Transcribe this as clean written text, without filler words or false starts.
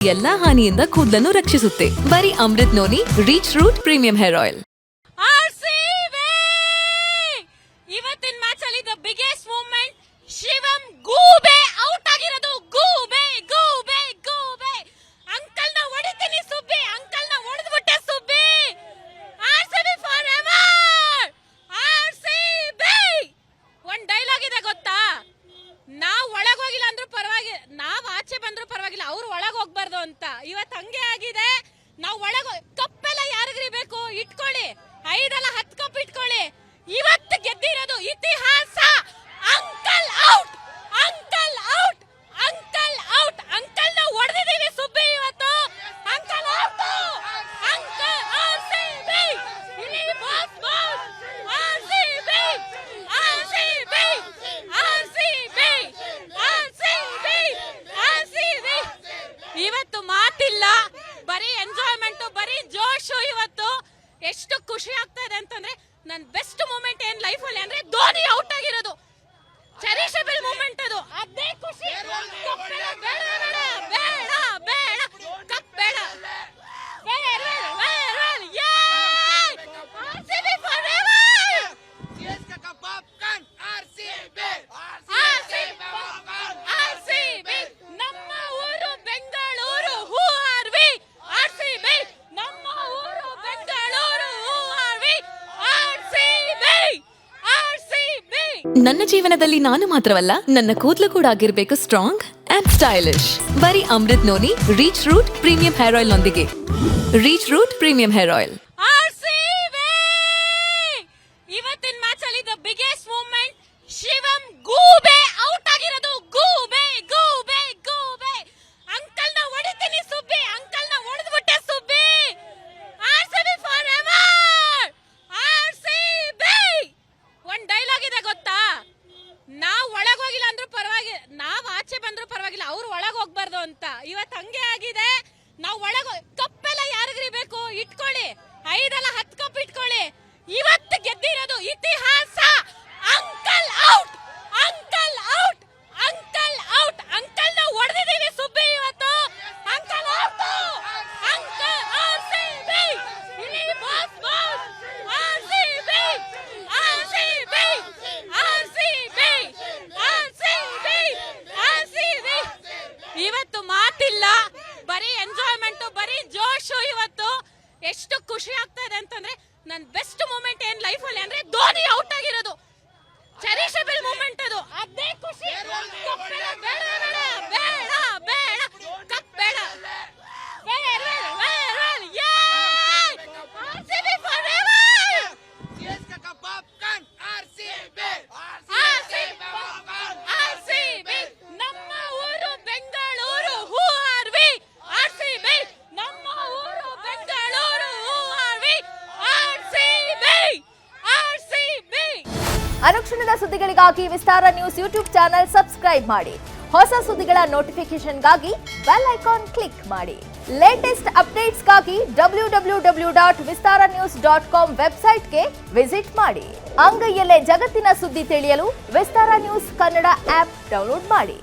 ಎಲ್ಲಾ ಹಾನಿಯಿಂದ ಕೂದಲನ್ನು ರಕ್ಷಿಸುತ್ತೆ. ಬರೀ Amrit noni reach root premium hair oil. ಇವತ್ತಿನ ಮ್ಯಾಚ್ ಅಲ್ಲಿ ದ ಬಿಗ್ಗೆಸ್ಟ್ ಮೂವ್ಮೆಂಟ್, ಶಿವಂ ಗೂಬೆ ಔಟ್ ಆಗಿರೋದು. ಗೂಬೆ ಗೂಬೆ ಗೂಬೆ ಅಂಕಲ್ ನ ಹೊಡಿತೀನಿ ಸುಬ್ಬಿ, ಅಂಕಲ್ ನ ಹೊಡೆದ್ಬಿಟ್ಟೆ Subbi. RCB for ever, RCB. ಒಂದ್ ಡೈಲಾಗ್ ಇದೆ ಗೊತ್ತಾ, ನಾವ್ ಒಳಗ್ ಹೋಗಿಲ್ಲ ಅಂದ್ರೂ ಪರವಾಗಿಲ್ಲ, ನಾವ್ ಆಚೆ ಬಂದ್ರು ಪರವಾಗಿಲ್ಲ, ಅವ್ರು ಒಳಗ್ ಹೋಗ್ಬಾರ್ದು ಅಂತ. ಇವತ್ತು ಹಂಗೆ ಆಗಿದೆ. ನಾವ್ ಒಳಗ್ ಕಪ್ಪೆಲ್ಲ ಯಾರಿಗ್ರಿ ಬೇಕು ಇಟ್ಕೊಳ್ಳಿ, 5 ಅಲ್ಲ 10 ಕಪ್ ಇಟ್ಕೊಳ್ಳಿ. ಇವತ್ತು ಗೆದ್ದಿರೋದು ಇತಿಹಾಸ. Uncle out, uncle out, uncle out, uncle ನ ಹೊಡೆದಿದ್ದೀವಿ ಸುಬ್ಬಿ ಇವತ್ತು. ಅಂಕಲ್ ಔಟ್, ಅಂಕಲ್ ಆರ್ಸಿಬಿ, ಇಡೀ boss boss RCB, RCB, RCB, RCB, RCB. ಇವತ್ತು ಮಾತಿಲ್ಲ, ಬರೀ ಎಂಜಾಯ್ಮೆಂಟ್, ಬರೀ ಜೋಶು. ಇವತ್ತು ಎಷ್ಟು ಖುಷಿ ಆಗ್ತಾ ಇದೆ ಅಂತಂದ್ರೆ, ನನ್ನ ಬೆಸ್ಟ್ ಮೂಮೆಂಟ್ ಏನ್ ಲೈಫ್ ಅಲ್ಲಿ ಅಂದ್ರೆ ಧೋನಿ ಔಟ್ ಆಗಿರೋದು. ಚೆರಿಷಬಲ್ ಮೂಮೆಂಟ್ ಅದು. ಅದೇ ಖುಷಿ. ಕಪ್ ಬೇಡ ಬೇಡ ಬೇಡ ಬೇಡ, ಕಪ್ ಬೇಡ. ಫೇರ್ವೆಲ್ ಫೇರ್ವೆಲ್, ಯೇ ಆರ್ಸಿಬಿ ಫಾರ್ ಎವರ್. ಸಿಎಸ್ಕೆ का ಪಾಪ್ಕಾರ್ನ್ ಆರ್ಸಿಬಿ, ಆರ್ಸಿಬಿ. ನಮ್ಮ ಊರು Bengaluru, who are we. RCB ನಮ್ಮ ಊರು Bengaluru, who are we. RCB, RCB. ನನ್ನ ಜೀವನದಲ್ಲಿ ನಾನು ಮಾತ್ರವಲ್ಲ, ನನ್ನ ಕೂದಲು ಕೂಡ ಆಗಿರ್ಬೇಕು ಸ್ಟ್ರಾಂಗ್ ಅಂಡ್ ಸ್ಟೈಲಿಶ್. ಬರೀ Amrit noni reach root premium hair oil ನೊಂದಿಗೆ. Rich root premium hair oil. RCB ಇವತ್ತಿನ ಮ್ಯಾಚ್ ಅಲ್ಲಿ ದ ಬಿಗ್ಗೆಸ್ಟ್ ಮೂವ್ಮೆಂಟ್, ಶಿವಂ ಗೂಬೆ ಔಟ್ ಆಗಿರೋದು. ಗೂಬೆ ಗೂಬೆ ಗೂಬೆ ಅಂಕಲ್ ನ ಹೊಡಿತೀನಿ ಸುಬ್ಬಿ, ಅಂಕಲ್ ನ ಹೊಡೆದ್ಬಿಟ್ಟೆ Subbi. RCB for ever, RCB. ಒಂದ್ ಡೈಲಾಗ್ ಇದೆ ಗೊತ್ತಾ, ನಾವ್ ಒಳಗ್ ಹೋಗಿಲ್ಲ ಅಂದ್ರೂ ಪರವಾಗಿಲ್ಲ, ನಾವ್ ಆಚೆ ಬಂದ್ರು ಪರವಾಗಿಲ್ಲ, ಅವ್ರು ಒಳಗ್ ಹೋಗ್ಬಾರ್ದು ಅಂತ. ಇವತ್ತು ಹಂಗೆ ಆಗಿದೆ. ನಾವ್ ಒಳಗ್ ಕಪ್ಪೆಲ್ಲ ಯಾರಿಗ್ರಿ ಬೇಕು ಇಟ್ಕೊಳ್ಳಿ, 5 ಅಲ್ಲ 10 ಕಪ್ ಇಟ್ಕೊಳ್ಳಿ. ಇವತ್ತು ಗೆದ್ದಿರೋದು ಇತಿಹಾಸ. Uncle out, uncle out, uncle out, uncle ನ ಹೊಡೆದಿದ್ದೀವಿ ಸುಬ್ಬಿ ಇವತ್ತು. ಅಂಕಲ್ ಔಟ್, ಅಂಕಲ್ ಆರ್ಸಿಬಿ, ಇಡೀ boss boss RCB, RCB, RCB, RCB, RCB. ಇವತ್ತು ಮಾತಿಲ್ಲ, ಬರೀ ಎಂಜಾಯ್ಮೆಂಟ್, ಬರೀ ಜೋಶು. ಇವತ್ತು ಎಷ್ಟು ಖುಷಿ ಆಗ್ತಾ ಇದೆ ಅಂತಂದ್ರೆ, ನನ್ನ ಬೆಸ್ಟ್ ಮೂಮೆಂಟ್ ಏನ್ ಲೈಫ್ ಅಲ್ಲಿ ಅಂದ್ರೆ ಧೋನಿ ಔಟ್ ಆಗಿರೋದು. ಚೆರಿಷಬಲ್ ಮೂಮೆಂಟ್ ಅದು. ಅದೇ ಖುಷಿ. ಕಪ್ ಬೇಡ ಬೇಡ ಬೇಡ ಬೇಡ, ಕಪ್ ಬೇಡ. ಫೇರ್ವೆಲ್ ಫೇರ್ವೆಲ್, ಯೇ ಆರ್ಸಿಬಿ ಫಾರ್ ಎವರ್. ಸಿಎಸ್ಕೆ का ಪಾಪ್ಕಾರ್ನ್ ಆರ್ಸಿಬಿ, ಆರ್ಸಿಬಿ ನಮ್ಮ ಊರು Bengaluru, who are we. RCB ನಮ್ಮ ಊರು Bengaluru, who are we. RCB, RCB. ಅನುಕ್ಷಣದ ಸುದ್ದಿಗಳಿಗಾಗಿ Vistara news YouTube channel subscribe ಮಾಡಿ. ಹೊಸ ಸುದ್ದಿಗಳ ನೋಟಿಫಿಕೇಶನ್ಗಾಗಿ ಬೆಲ್ ಐಕಾನ್ ಕ್ಲಿಕ್ ಮಾಡಿ. ಲೇಟೆಸ್ಟ್ ಅಪ್ಡೇಟ್ಸ್ಗಾಗಿ www.vistaranews.com ವೆಬ್ಸೈಟ್ಗೆ ವಿಸಿಟ್ ಮಾಡಿ. ಅಂಗೈಯಲ್ಲೇ ಜಗತ್ತಿನ ಸುದ್ದಿ ತಿಳಿಯಲು Vistara news Kannada app download ಮಾಡಿ.